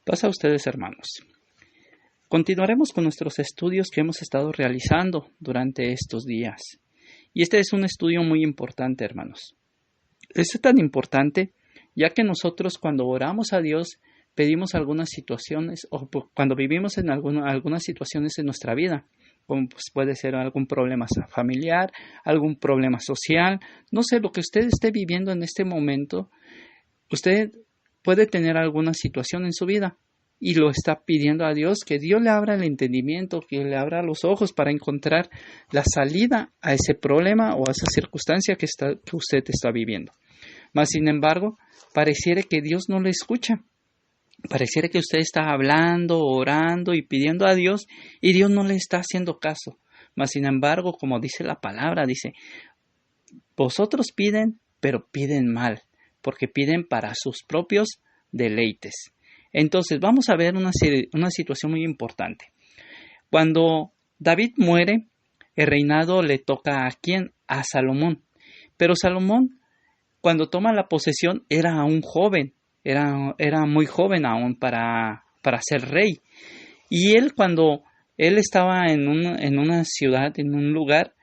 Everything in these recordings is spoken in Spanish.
Paz a ustedes, hermanos. Continuaremos con nuestros estudios que hemos estado realizando durante estos días. Y este es un estudio muy importante, hermanos. Es tan importante ya que nosotros cuando oramos a Dios pedimos algunas situaciones o cuando vivimos en algunas situaciones en nuestra vida, como pues puede ser algún problema familiar, algún problema social, no sé, lo que usted esté viviendo en este momento, usted puede tener alguna situación en su vida y lo está pidiendo a Dios, que Dios le abra el entendimiento, que le abra los ojos para encontrar la salida a ese problema o a esa circunstancia que usted está viviendo. Mas, sin embargo, pareciera que Dios no le escucha. Pareciera que usted está hablando, orando y pidiendo a Dios y Dios no le está haciendo caso. Mas, sin embargo, como dice la palabra, dice, vosotros piden, pero piden mal, porque piden para sus propios deleites. Entonces, vamos a ver una situación muy importante. Cuando David muere, el reinado le toca ¿a quién? A Salomón. Pero Salomón, cuando toma la posesión, era aún joven, era muy joven aún para ser rey. Y él, cuando él estaba en una ciudad, en un lugar,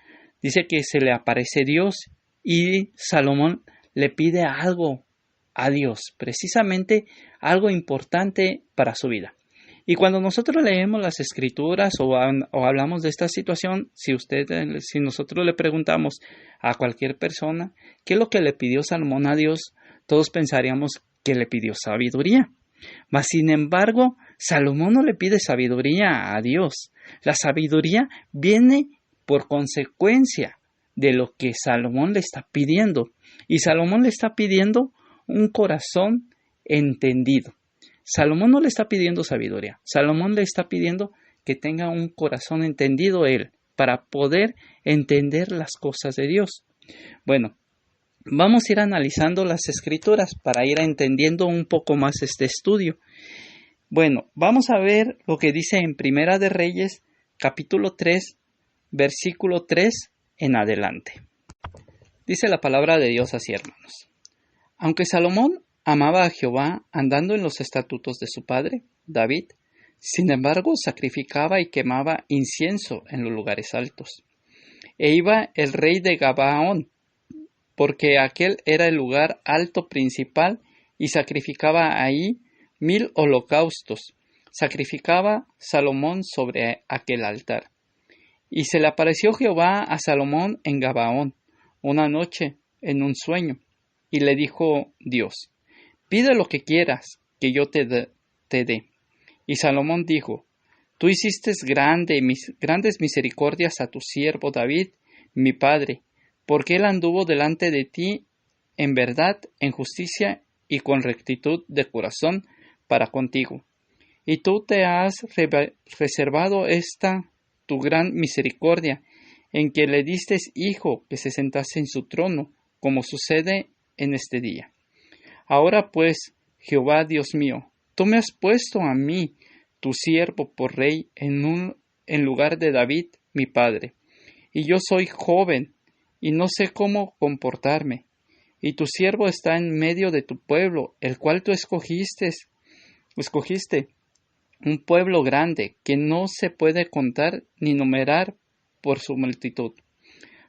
dice que se le aparece Dios y Salomón le pide algo a Dios, precisamente algo importante para su vida. Y cuando nosotros leemos las escrituras o hablamos de esta situación, si nosotros le preguntamos a cualquier persona qué es lo que le pidió Salomón a Dios, todos pensaríamos que le pidió sabiduría. Mas, sin embargo, Salomón no le pide sabiduría a Dios. La sabiduría viene por consecuencia de lo que Salomón le está pidiendo. Y Salomón le está pidiendo un corazón entendido. Salomón no le está pidiendo sabiduría. Salomón le está pidiendo que tenga un corazón entendido él para poder entender las cosas de Dios. Bueno, vamos a ir analizando las escrituras para ir entendiendo un poco más este estudio. Bueno, vamos a ver lo que dice en Primera de Reyes, capítulo 3, versículo 3 en adelante. Dice la palabra de Dios así, hermanos. Aunque Salomón amaba a Jehová andando en los estatutos de su padre, David, sin embargo sacrificaba y quemaba incienso en los lugares altos. E iba el rey de Gabaón, porque aquel era el lugar alto principal, y sacrificaba ahí 1000 holocaustos. Sacrificaba Salomón sobre aquel altar. Y se le apareció Jehová a Salomón en Gabaón una noche en un sueño, y le dijo Dios, pide lo que quieras que yo te dé. Y Salomón dijo, tú hiciste grandes misericordias a tu siervo David, mi padre, porque él anduvo delante de ti en verdad, en justicia y con rectitud de corazón para contigo. Y tú te has reservado esta tu gran misericordia, en que le diste hijo que se sentase en su trono, como sucede en este día. Ahora pues, Jehová Dios mío, tú me has puesto a mí, tu siervo, por rey en lugar de David, mi padre. Y yo soy joven, y no sé cómo comportarme. Y tu siervo está en medio de tu pueblo, el cual tú escogiste, un pueblo grande, que no se puede contar ni numerar por su multitud.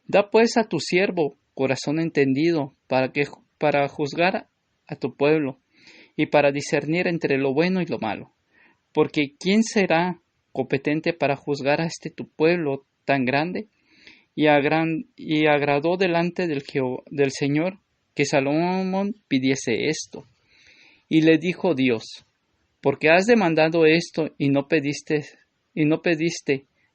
Da pues a tu siervo corazón entendido, para juzgar a tu pueblo, y para discernir entre lo bueno y lo malo. Porque ¿quién será competente para juzgar a tu pueblo tan grande? Y agradó delante del Señor que Salomón pidiese esto. Y le dijo Dios, porque has demandado esto y no pediste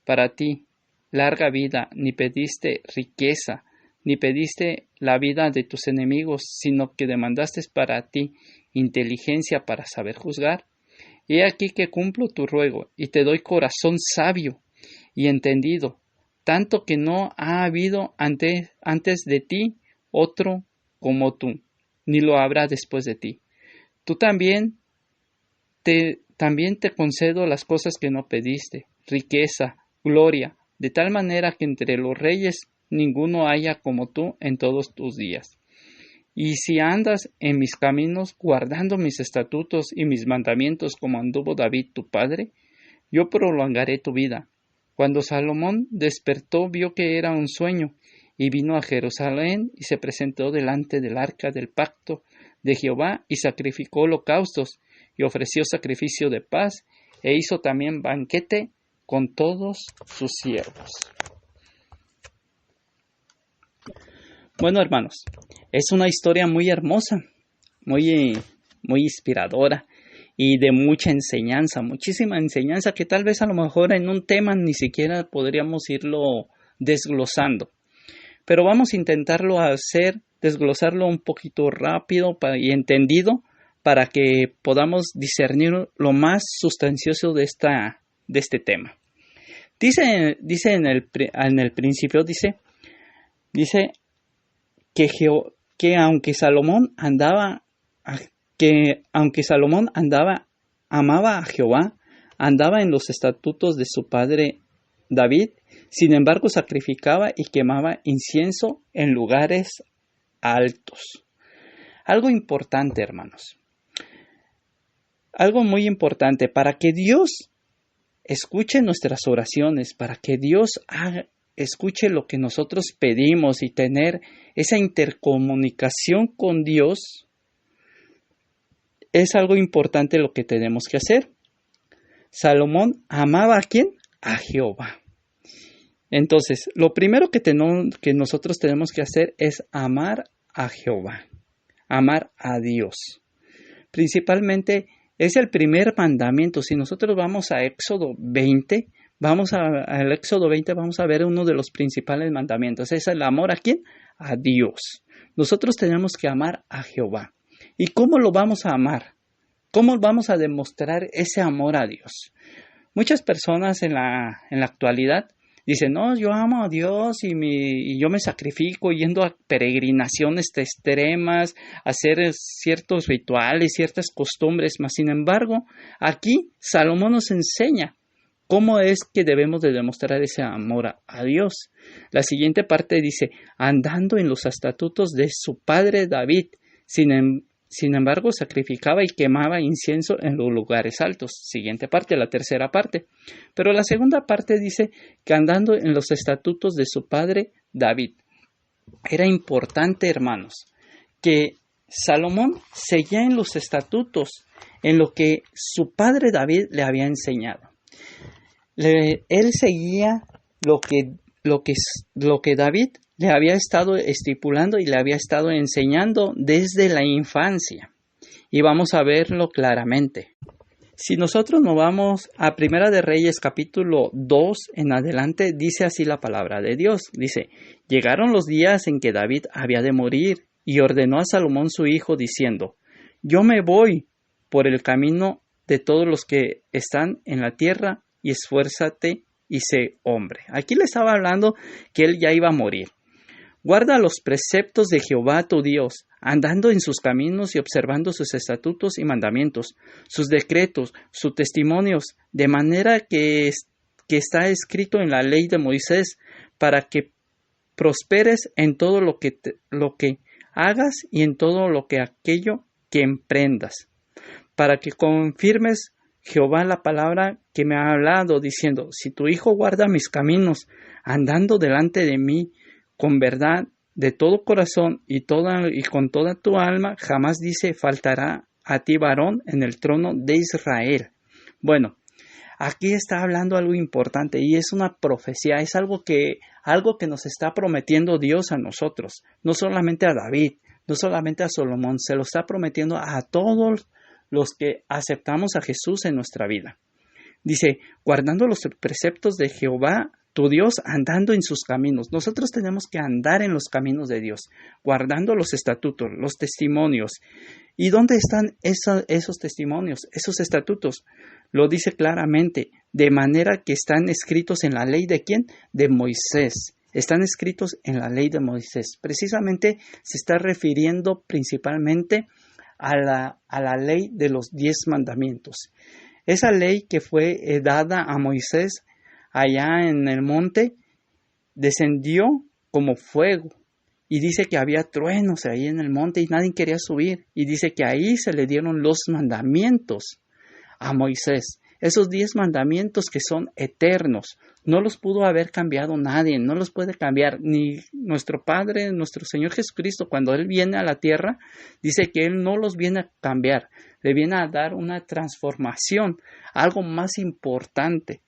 para ti larga vida, ni pediste riqueza, ni pediste la vida de tus enemigos, sino que demandaste para ti inteligencia para saber juzgar. He aquí que cumplo tu ruego, y te doy corazón sabio y entendido, tanto que no ha habido antes de ti otro como tú, ni lo habrá después de ti. Tú también te concedo las cosas que no pediste, riqueza, gloria, de tal manera que entre los reyes ninguno haya como tú en todos tus días. Y si andas en mis caminos, guardando mis estatutos y mis mandamientos como anduvo David tu padre, yo prolongaré tu vida. Cuando Salomón despertó, vio que era un sueño, y vino a Jerusalén y se presentó delante del arca del pacto de Jehová y sacrificó holocaustos y ofreció sacrificio de paz e hizo también banquete con todos sus siervos. Bueno, hermanos, es una historia muy hermosa, muy inspiradora y de mucha enseñanza, muchísima enseñanza que tal vez a lo mejor en un tema ni siquiera podríamos irlo desglosando. Pero vamos a intentarlo desglosarlo un poquito rápido y entendido para que podamos discernir lo más sustancioso de este tema. Dice en el principio, dice que aunque Salomón amaba a Jehová, andaba en los estatutos de su padre David, sin embargo sacrificaba y quemaba incienso en lugares altos. Algo importante, hermanos. Algo muy importante para que Dios escuche nuestras oraciones, para que Dios escuche lo que nosotros pedimos y tener esa intercomunicación con Dios, es algo importante lo que tenemos que hacer. Salomón amaba ¿a quién? A Jehová. Entonces, lo primero que nosotros tenemos que hacer es amar a Jehová, amar a Dios. Principalmente es el primer mandamiento. Si nosotros vamos a Éxodo 20, vamos a ver uno de los principales mandamientos. Es el amor ¿a quién? A Dios. Nosotros tenemos que amar a Jehová. ¿Y cómo lo vamos a amar? ¿Cómo vamos a demostrar ese amor a Dios? Muchas personas en la actualidad dicen, no, yo amo a Dios y yo me sacrifico yendo a peregrinaciones extremas, a hacer ciertos rituales, ciertas costumbres. Mas, sin embargo, aquí Salomón nos enseña cómo es que debemos de demostrar ese amor a Dios. La siguiente parte dice, andando en los estatutos de su padre David, sin embargo, sacrificaba y quemaba incienso en los lugares altos. Siguiente parte, la tercera parte. Pero la segunda parte dice que andando en los estatutos de su padre David. Era importante, hermanos, que Salomón seguía en los estatutos, en lo que su padre David le había enseñado. Él seguía lo que David le había estado estipulando y le había estado enseñando desde la infancia. Y vamos a verlo claramente. Si nosotros nos vamos a Primera de Reyes capítulo 2 en adelante, dice así la palabra de Dios. Dice, llegaron los días en que David había de morir y ordenó a Salomón su hijo diciendo, yo me voy por el camino de todos los que están en la tierra y esfuérzate y sé hombre. Aquí le estaba hablando que él ya iba a morir. Guarda los preceptos de Jehová tu Dios, andando en sus caminos y observando sus estatutos y mandamientos, sus decretos, sus testimonios, de manera que está escrito en la ley de Moisés, para que prosperes en todo lo que hagas y en todo aquello que emprendas, para que confirmes Jehová la palabra que me ha hablado, diciendo, si tu hijo guarda mis caminos, andando delante de mí, con verdad, de todo corazón y con toda tu alma, jamás dice, faltará a ti varón en el trono de Israel. Bueno, aquí está hablando algo importante y es una profecía, es algo que nos está prometiendo Dios a nosotros, no solamente a David, no solamente a Salomón, se lo está prometiendo a todos los que aceptamos a Jesús en nuestra vida. Dice, guardando los preceptos de Jehová, tu Dios, andando en sus caminos. Nosotros tenemos que andar en los caminos de Dios, guardando los estatutos, los testimonios. ¿Y dónde están esos testimonios, esos estatutos? Lo dice claramente, de manera que están escritos en la ley de ¿quién? De Moisés. Están escritos en la ley de Moisés. Precisamente se está refiriendo principalmente a la ley de los 10 mandamientos. Esa ley que fue dada a Moisés allá en el monte descendió como fuego y dice que había truenos ahí en el monte y nadie quería subir. Y dice que ahí se le dieron los mandamientos a Moisés. Esos 10 mandamientos que son eternos. No los pudo haber cambiado nadie, no los puede cambiar ni nuestro Padre, nuestro Señor Jesucristo. Cuando Él viene a la tierra, dice que Él no los viene a cambiar, le viene a dar una transformación, algo más importante.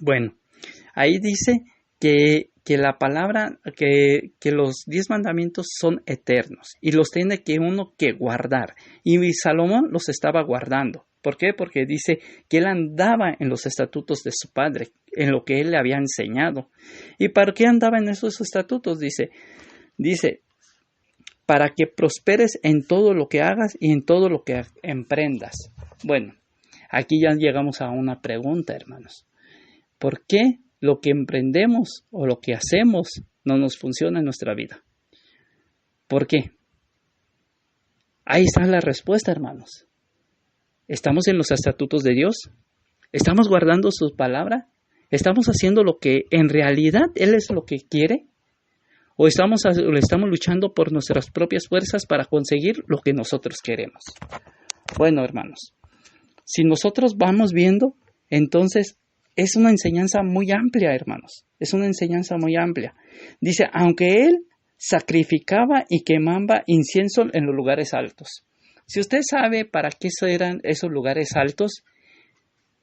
Bueno, ahí dice que la palabra, que los 10 mandamientos son eternos y los tiene que uno que guardar. Y Salomón los estaba guardando. ¿Por qué? Porque dice que él andaba en los estatutos de su padre, en lo que él le había enseñado. ¿Y para qué andaba en esos estatutos? Dice, para que prosperes en todo lo que hagas y en todo lo que emprendas. Bueno, aquí ya llegamos a una pregunta, hermanos. ¿Por qué lo que emprendemos o lo que hacemos no nos funciona en nuestra vida? ¿Por qué? Ahí está la respuesta, hermanos. ¿Estamos en los estatutos de Dios? ¿Estamos guardando su palabra? ¿Estamos haciendo lo que en realidad Él es lo que quiere? ¿O estamos luchando por nuestras propias fuerzas para conseguir lo que nosotros queremos? Bueno, hermanos, si nosotros vamos viendo, entonces es una enseñanza muy amplia, hermanos. Es una enseñanza muy amplia. Dice, aunque Él sacrificaba y quemaba incienso en los lugares altos. Si usted sabe para qué eran esos lugares altos,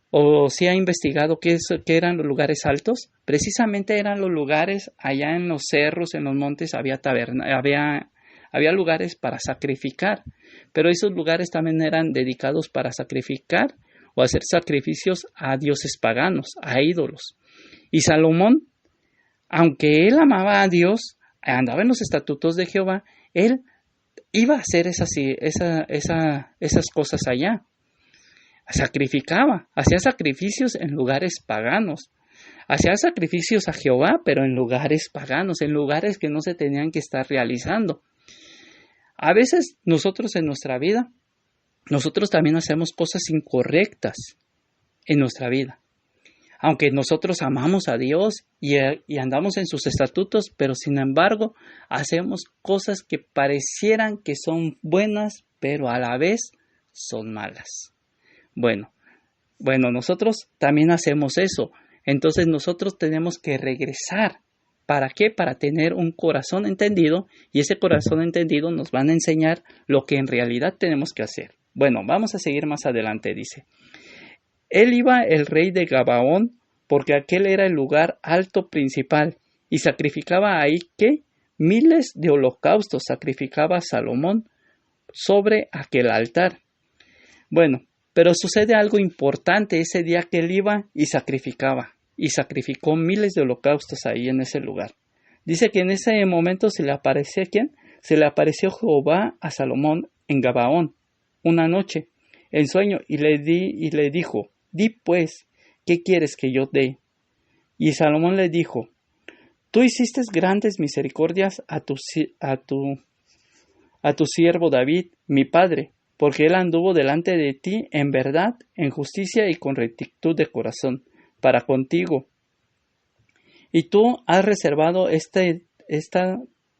o si ha investigado qué eran los lugares altos, precisamente eran los lugares allá en los cerros, en los montes, había lugares para sacrificar, pero esos lugares también eran dedicados para sacrificar o hacer sacrificios a dioses paganos, a ídolos. Y Salomón, aunque él amaba a Dios, andaba en los estatutos de Jehová, él iba a hacer esas cosas allá. Sacrificaba, hacía sacrificios en lugares paganos. Hacía sacrificios a Jehová, pero en lugares paganos, en lugares que no se tenían que estar realizando. A veces nosotros en nuestra vida, nosotros también hacemos cosas incorrectas en nuestra vida. Aunque nosotros amamos a Dios y andamos en sus estatutos, pero sin embargo hacemos cosas que parecieran que son buenas, pero a la vez son malas. Bueno, nosotros también hacemos eso. Entonces nosotros tenemos que regresar. ¿Para qué? Para tener un corazón entendido, y ese corazón entendido nos van a enseñar lo que en realidad tenemos que hacer. Bueno, vamos a seguir más adelante, dice. Él iba el rey de Gabaón, porque aquel era el lugar alto principal, y sacrificaba ahí, ¿qué? Miles de holocaustos sacrificaba Salomón sobre aquel altar. Bueno, pero sucede algo importante ese día que él iba y sacrificó miles de holocaustos ahí en ese lugar. Dice que en ese momento se le apareció ¿quién? Se le apareció Jehová a Salomón en Gabaón una noche en sueño y le dijo, di pues, ¿qué quieres que yo dé? Y Salomón le dijo, tú hiciste grandes misericordias a tu siervo David, mi padre, porque él anduvo delante de ti en verdad, en justicia y con rectitud de corazón, para contigo. Y tú has reservado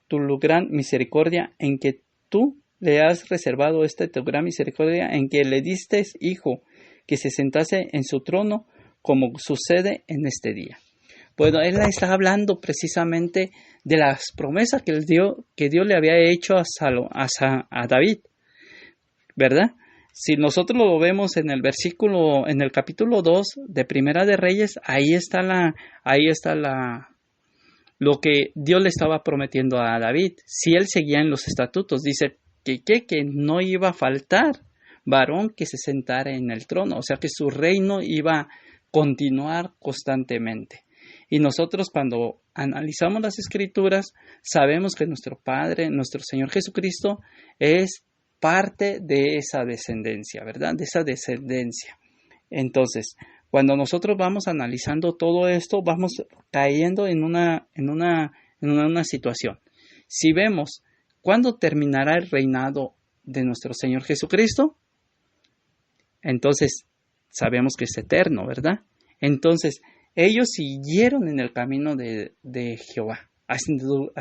tu gran misericordia en que tú le has reservado tu gran misericordia en que le diste hijo, que se sentase en su trono, como sucede en este día. Bueno, él está hablando precisamente de las promesas que Dios le había hecho a David, ¿verdad? Si nosotros lo vemos en el capítulo 2 de Primera de Reyes, ahí está lo que Dios le estaba prometiendo a David. Si él seguía en los estatutos, dice que no iba a faltar varón que se sentara en el trono, o sea que su reino iba a continuar constantemente. Y nosotros cuando analizamos las Escrituras, sabemos que nuestro Padre, nuestro Señor Jesucristo, es parte de esa descendencia, ¿verdad? De esa descendencia. Entonces, cuando nosotros vamos analizando todo esto, vamos cayendo en una situación. Si vemos cuándo terminará el reinado de nuestro Señor Jesucristo, entonces sabemos que es eterno, ¿verdad? Entonces, ellos siguieron en el camino de Jehová,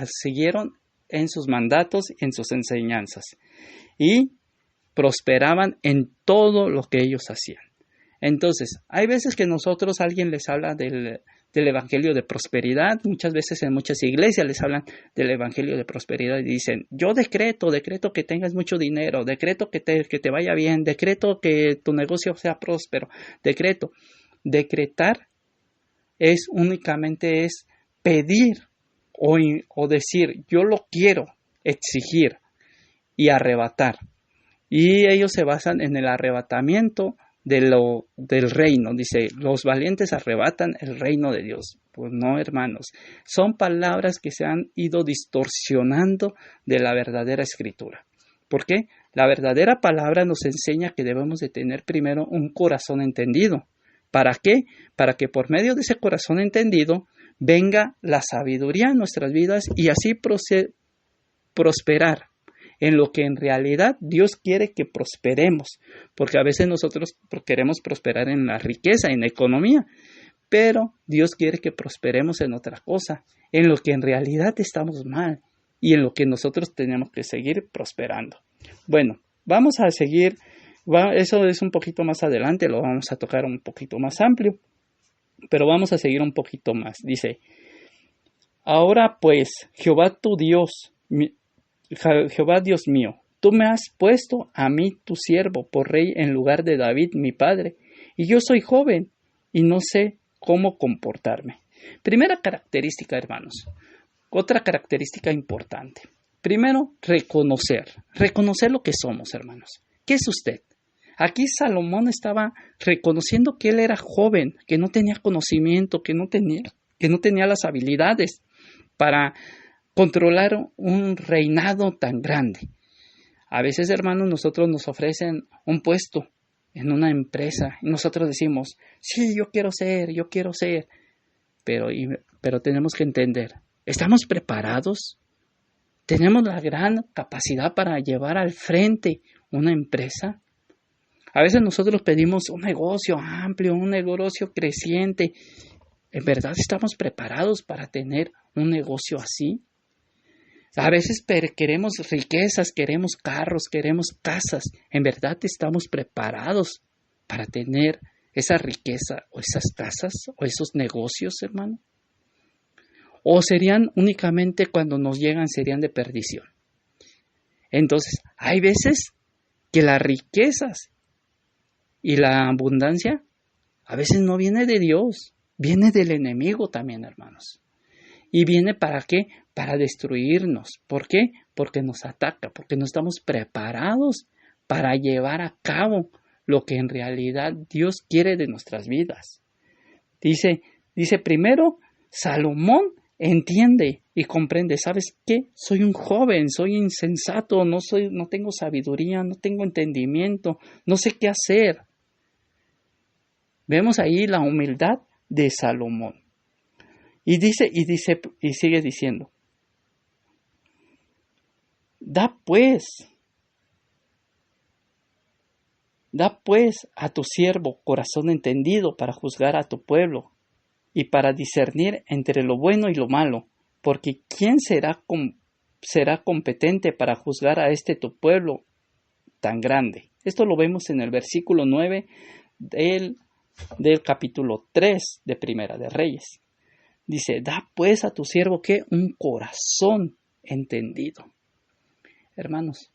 siguieron en sus mandatos, en sus enseñanzas. Y prosperaban en todo lo que ellos hacían. Entonces, hay veces que alguien les habla del evangelio de prosperidad. Muchas veces en muchas iglesias les hablan del evangelio de prosperidad y dicen, yo decreto que tengas mucho dinero, decreto que te vaya bien, decreto que tu negocio sea próspero, decreto. Decretar únicamente es pedir o decir, yo lo quiero, exigir y arrebatar. Y ellos se basan en el arrebatamiento del reino. Dice, los valientes arrebatan el reino de Dios. Pues no, hermanos. Son palabras que se han ido distorsionando de la verdadera escritura. ¿Por qué? La verdadera palabra nos enseña que debemos de tener primero un corazón entendido. ¿Para qué? Para que por medio de ese corazón entendido venga la sabiduría en nuestras vidas y así prosperar en lo que en realidad Dios quiere que prosperemos, porque a veces nosotros queremos prosperar en la riqueza, en la economía, pero Dios quiere que prosperemos en otra cosa, en lo que en realidad estamos mal y en lo que nosotros tenemos que seguir prosperando. Bueno, vamos a seguir, eso es un poquito más adelante, lo vamos a tocar un poquito más amplio, pero vamos a seguir un poquito más. Dice, ahora pues, Jehová tu Dios, Jehová Dios mío, tú me has puesto a mí tu siervo por rey en lugar de David mi padre, y yo soy joven y no sé cómo comportarme. Primera característica, hermanos, otra característica importante. Primero, reconocer lo que somos, hermanos. ¿Qué es usted? Aquí Salomón estaba reconociendo que él era joven, que no tenía conocimiento, que no tenía las habilidades para controlar un reinado tan grande. A veces, hermanos, nosotros nos ofrecen un puesto en una empresa y nosotros decimos, sí, yo quiero ser, pero tenemos que entender, ¿estamos preparados? ¿Tenemos la gran capacidad para llevar al frente una empresa? A veces nosotros pedimos un negocio amplio, un negocio creciente. ¿En verdad estamos preparados para tener un negocio así? A veces queremos riquezas, queremos carros, queremos casas. ¿En verdad estamos preparados para tener esa riqueza o esas casas o esos negocios, hermano? ¿O serían únicamente cuando nos llegan, serían de perdición? Entonces, hay veces que las riquezas y la abundancia a veces no viene de Dios, viene del enemigo también, hermanos. ¿Y viene para qué? Para destruirnos. ¿Por qué? Porque nos ataca, porque no estamos preparados para llevar a cabo lo que en realidad Dios quiere de nuestras vidas. Dice primero, Salomón entiende y comprende, ¿sabes qué? Soy un joven, soy insensato, no tengo sabiduría, no tengo entendimiento, no sé qué hacer. Vemos ahí la humildad de Salomón. Y sigue diciendo, da pues a tu siervo corazón entendido para juzgar a tu pueblo y para discernir entre lo bueno y lo malo, porque ¿quién será competente para juzgar a tu pueblo tan grande? Esto lo vemos en el versículo 9 del capítulo 3 de Primera de Reyes. Dice, da pues a tu siervo ¿qué? Un corazón entendido. Hermanos,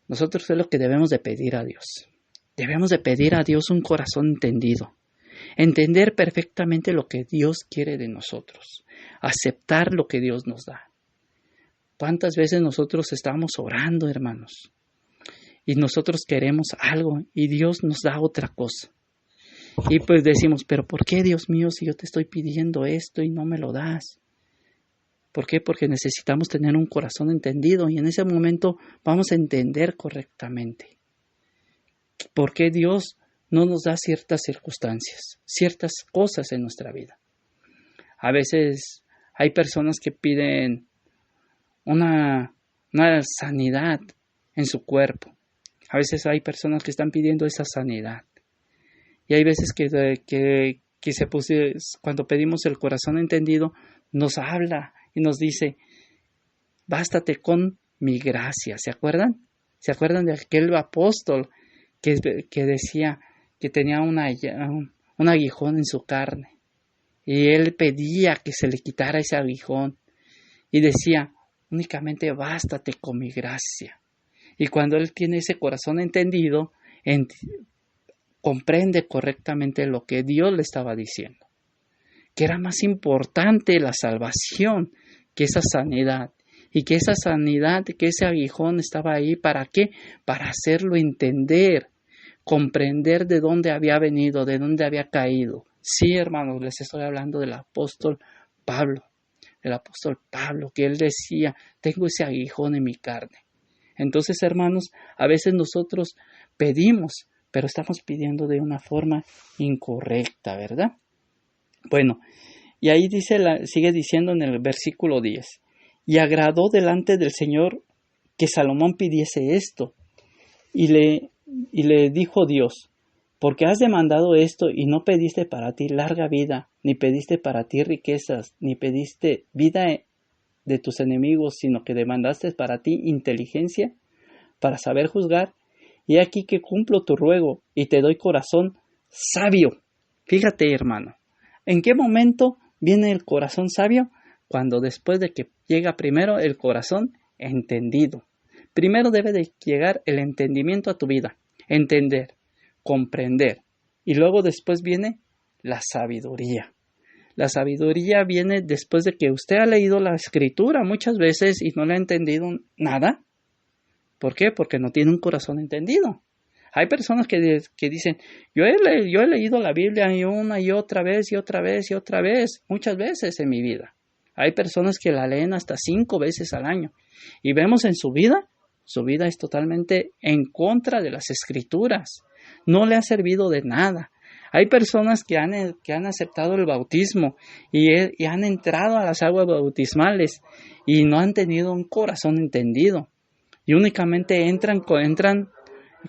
nosotros es lo que debemos de pedir a Dios. Debemos de pedir a Dios un corazón entendido. Entender perfectamente lo que Dios quiere de nosotros. Aceptar lo que Dios nos da. ¿Cuántas veces nosotros estamos orando, hermanos? Y nosotros queremos algo y Dios nos da otra cosa. Y pues decimos, pero ¿por qué, Dios mío, si yo te estoy pidiendo esto y no me lo das? ¿Por qué? Porque necesitamos tener un corazón entendido y en ese momento vamos a entender correctamente por qué Dios no nos da ciertas circunstancias, ciertas cosas en nuestra vida. A veces hay personas que piden una sanidad en su cuerpo. A veces hay personas que están pidiendo esa sanidad. Y hay veces que cuando pedimos el corazón entendido, nos habla y nos dice, bástate con mi gracia. ¿Se acuerdan? ¿Se acuerdan de aquel apóstol que decía que tenía un aguijón en su carne? Y él pedía que se le quitara ese aguijón. Y decía, únicamente bástate con mi gracia. Y cuando él tiene ese corazón entendido, comprende correctamente lo que Dios le estaba diciendo. Que era más importante la salvación que esa sanidad. Y que esa sanidad, que ese aguijón estaba ahí, ¿para qué? Para hacerlo entender, comprender de dónde había venido, de dónde había caído. Sí, hermanos, les estoy hablando del apóstol Pablo. El apóstol Pablo, que él decía, tengo ese aguijón en mi carne. Entonces, hermanos, a veces nosotros pedimos, pero estamos pidiendo de una forma incorrecta, ¿verdad? Bueno, y ahí sigue diciendo en el versículo 10, y agradó delante del Señor que Salomón pidiese esto, y le dijo Dios, porque has demandado esto y no pediste para ti larga vida, ni pediste para ti riquezas, ni pediste vida de tus enemigos, sino que demandaste para ti inteligencia para saber juzgar. Y aquí que cumplo tu ruego y te doy corazón sabio. Fíjate, hermano, ¿en qué momento viene el corazón sabio? Cuando después de que llega primero el corazón entendido. Primero debe de llegar el entendimiento a tu vida, entender, comprender, y luego después viene la sabiduría. La sabiduría viene después de que usted ha leído la escritura muchas veces y no le ha entendido nada. ¿Por qué? Porque no tiene un corazón entendido. Hay personas que dicen, yo he leído la Biblia una y otra vez y otra vez y otra vez, muchas veces en mi vida. Hay personas que la leen hasta 5 veces al año. Y vemos en su vida es totalmente en contra de las escrituras. No le ha servido de nada. Hay personas que han aceptado el bautismo y han entrado a las aguas bautismales y no han tenido un corazón entendido. Y únicamente entran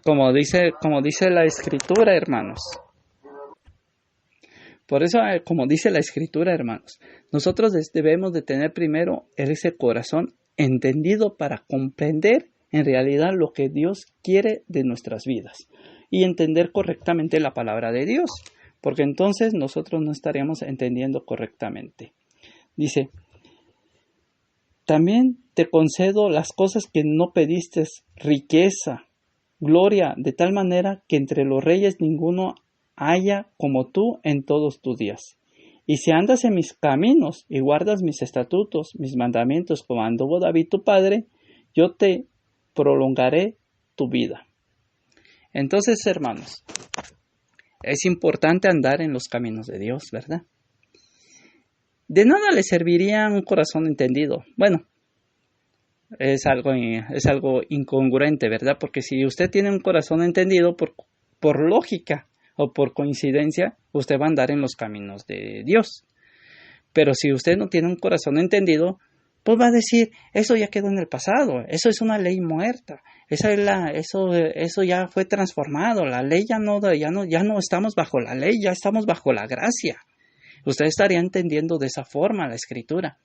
como dice la escritura, hermanos. Por eso, como dice la escritura, hermanos, nosotros debemos de tener primero ese corazón entendido para comprender en realidad lo que Dios quiere de nuestras vidas y entender correctamente la palabra de Dios, porque entonces nosotros no estaríamos entendiendo correctamente. Dice, también te concedo las cosas que no pediste, riqueza, gloria, de tal manera que entre los reyes ninguno haya como tú en todos tus días. Y si andas en mis caminos y guardas mis estatutos, mis mandamientos, como anduvo David tu padre, yo te prolongaré tu vida. Entonces, hermanos, es importante andar en los caminos de Dios, ¿verdad? De nada le serviría un corazón entendido. Bueno, es algo incongruente, ¿verdad? Porque si usted tiene un corazón entendido, por lógica o por coincidencia, usted va a andar en los caminos de Dios. Pero si usted no tiene un corazón entendido, pues va a decir, eso ya quedó en el pasado, eso es una ley muerta, eso ya fue transformado, la ley ya no estamos bajo la ley, ya estamos bajo la gracia. Usted estaría entendiendo de esa forma la escritura.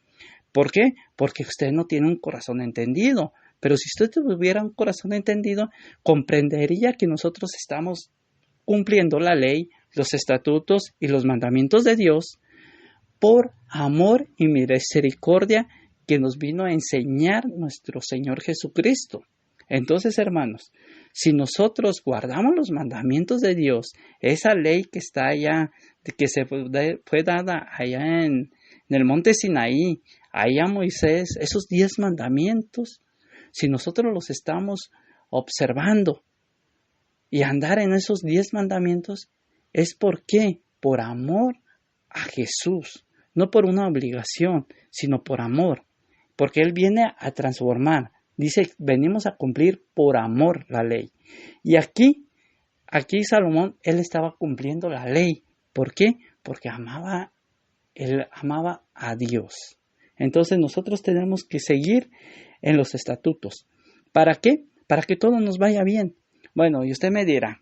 ¿Por qué? Porque usted no tiene un corazón entendido. Pero si usted tuviera un corazón entendido, comprendería que nosotros estamos cumpliendo la ley, los estatutos y los mandamientos de Dios por amor y misericordia que nos vino a enseñar nuestro Señor Jesucristo. Entonces, hermanos, si nosotros guardamos los mandamientos de Dios, esa ley que está allá, que fue dada allá en el monte Sinaí, ahí a Moisés, esos 10 mandamientos, si nosotros los estamos observando y andar en esos 10 mandamientos, ¿es por qué? Por amor a Jesús, no por una obligación, sino por amor, porque Él viene a transformar. Dice, venimos a cumplir por amor la ley. Y aquí Salomón, él estaba cumpliendo la ley. ¿Por qué? Porque él amaba a Dios. Entonces nosotros tenemos que seguir en los estatutos. ¿Para qué? Para que todo nos vaya bien. Bueno, y usted me dirá,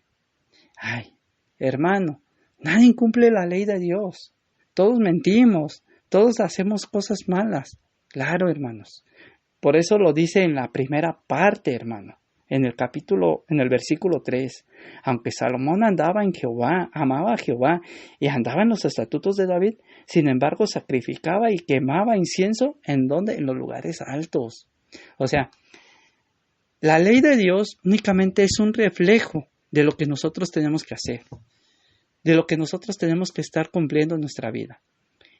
ay, hermano, nadie cumple la ley de Dios. Todos mentimos, todos hacemos cosas malas. Claro, hermanos. Por eso lo dice en la primera parte, hermano. En el versículo 3, aunque Salomón andaba en Jehová, amaba a Jehová y andaba en los estatutos de David, sin embargo sacrificaba y quemaba incienso, ¿en dónde? En los lugares altos. O sea, la ley de Dios únicamente es un reflejo de lo que nosotros tenemos que hacer, de lo que nosotros tenemos que estar cumpliendo en nuestra vida.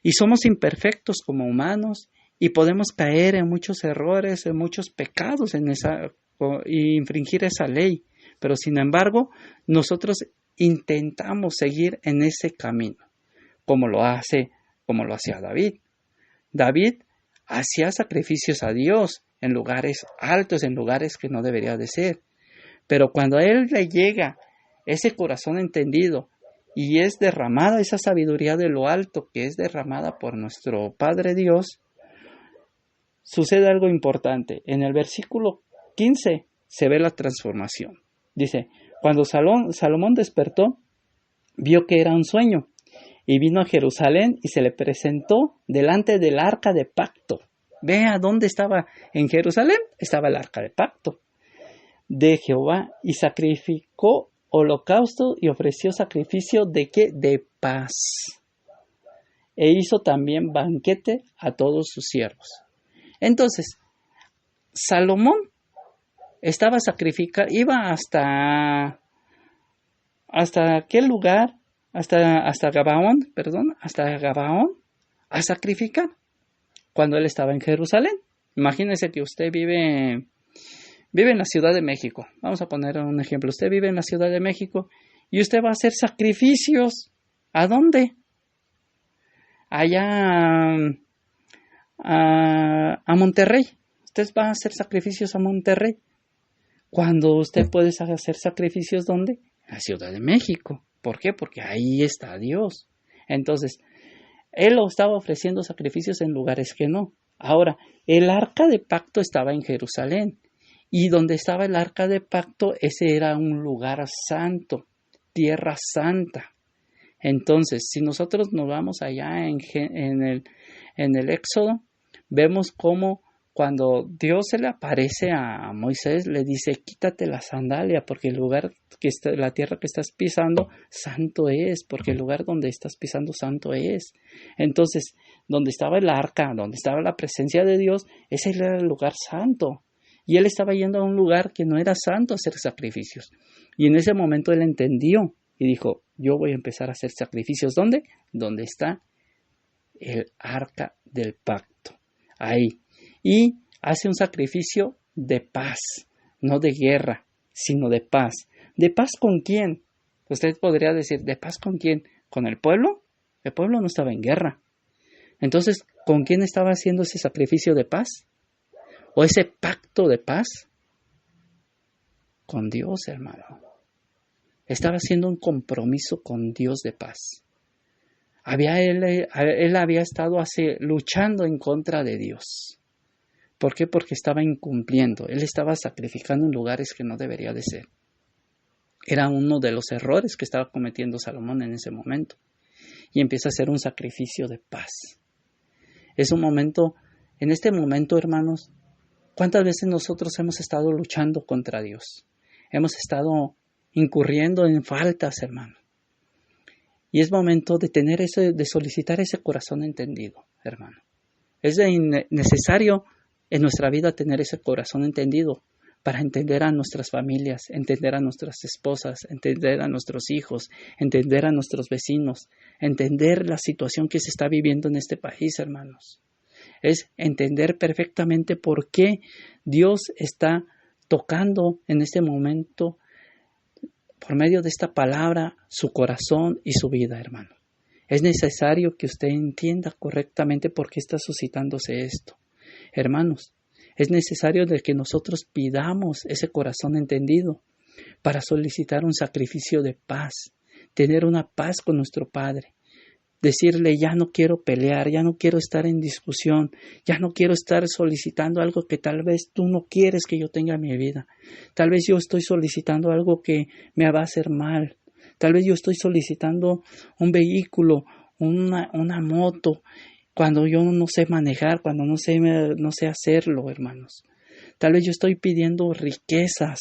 Y somos imperfectos como humanos y podemos caer en muchos errores, en muchos pecados y infringir esa ley. Pero sin embargo, nosotros intentamos seguir en ese camino, como lo hacía David. David hacía sacrificios a Dios en lugares altos, en lugares que no debería de ser. Pero cuando a él le llega ese corazón entendido y es derramada esa sabiduría de lo alto que es derramada por nuestro Padre Dios, sucede algo importante. En el versículo 15 se ve la transformación. Dice, cuando Salomón despertó, vio que era un sueño y vino a Jerusalén y se le presentó delante del arca de pacto. Vea dónde estaba en Jerusalén, estaba el arca de pacto de Jehová y sacrificó holocausto y ofreció sacrificio ¿de qué? De paz. E hizo también banquete a todos sus siervos. Entonces, Salomón estaba iba hasta aquel lugar, hasta Gabaón a sacrificar cuando él estaba en Jerusalén. Imagínese que usted vive en la Ciudad de México. Vamos a poner un ejemplo. Usted vive en la Ciudad de México y usted va a hacer sacrificios. ¿A dónde? Allá a Monterrey. Usted va a hacer sacrificios a Monterrey. Cuando usted puede hacer sacrificios, ¿dónde? En la Ciudad de México. ¿Por qué? Porque ahí está Dios. Entonces, él lo estaba ofreciendo sacrificios en lugares que no. Ahora, el arca de pacto estaba en Jerusalén. Y donde estaba el arca de pacto, ese era un lugar santo, tierra santa. Entonces, si nosotros nos vamos allá en el Éxodo, vemos cómo cuando Dios se le aparece a Moisés, le dice, quítate la sandalia, porque el lugar la tierra que estás pisando, santo es, porque el lugar donde estás pisando, santo es. Entonces, donde estaba el arca, donde estaba la presencia de Dios, ese era el lugar santo. Y él estaba yendo a un lugar que no era santo a hacer sacrificios. Y en ese momento él entendió y dijo, yo voy a empezar a hacer sacrificios. ¿Dónde? Donde está el arca del pacto. Ahí. Y hace un sacrificio de paz, no de guerra, sino de paz. ¿De paz con quién? Usted podría decir, ¿de paz con quién? ¿Con el pueblo? El pueblo no estaba en guerra. Entonces, ¿con quién estaba haciendo ese sacrificio de paz? ¿O ese pacto de paz? Con Dios, hermano. Estaba haciendo un compromiso con Dios de paz. Él había estado luchando en contra de Dios. ¿Por qué? Porque estaba incumpliendo. Él estaba sacrificando en lugares que no debería de ser. Era uno de los errores que estaba cometiendo Salomón en ese momento. Y empieza a hacer un sacrificio de paz. En este momento, hermanos, ¿cuántas veces nosotros hemos estado luchando contra Dios? Hemos estado incurriendo en faltas, hermano. Y es momento de solicitar ese corazón entendido, hermano. Es necesario en nuestra vida tener ese corazón entendido para entender a nuestras familias, entender a nuestras esposas, entender a nuestros hijos, entender a nuestros vecinos, entender la situación que se está viviendo en este país, hermanos. Es entender perfectamente por qué Dios está tocando en este momento, por medio de esta palabra, su corazón y su vida, hermano. Es necesario que usted entienda correctamente por qué está suscitándose esto. Hermanos, es necesario de que nosotros pidamos ese corazón entendido para solicitar un sacrificio de paz, tener una paz con nuestro Padre. Decirle, ya no quiero pelear, ya no quiero estar en discusión, ya no quiero estar solicitando algo que tal vez tú no quieres que yo tenga en mi vida. Tal vez yo estoy solicitando algo que me va a hacer mal. Tal vez yo estoy solicitando un vehículo, una moto, cuando yo no sé manejar, cuando no sé hacerlo, hermanos. Tal vez yo estoy pidiendo riquezas,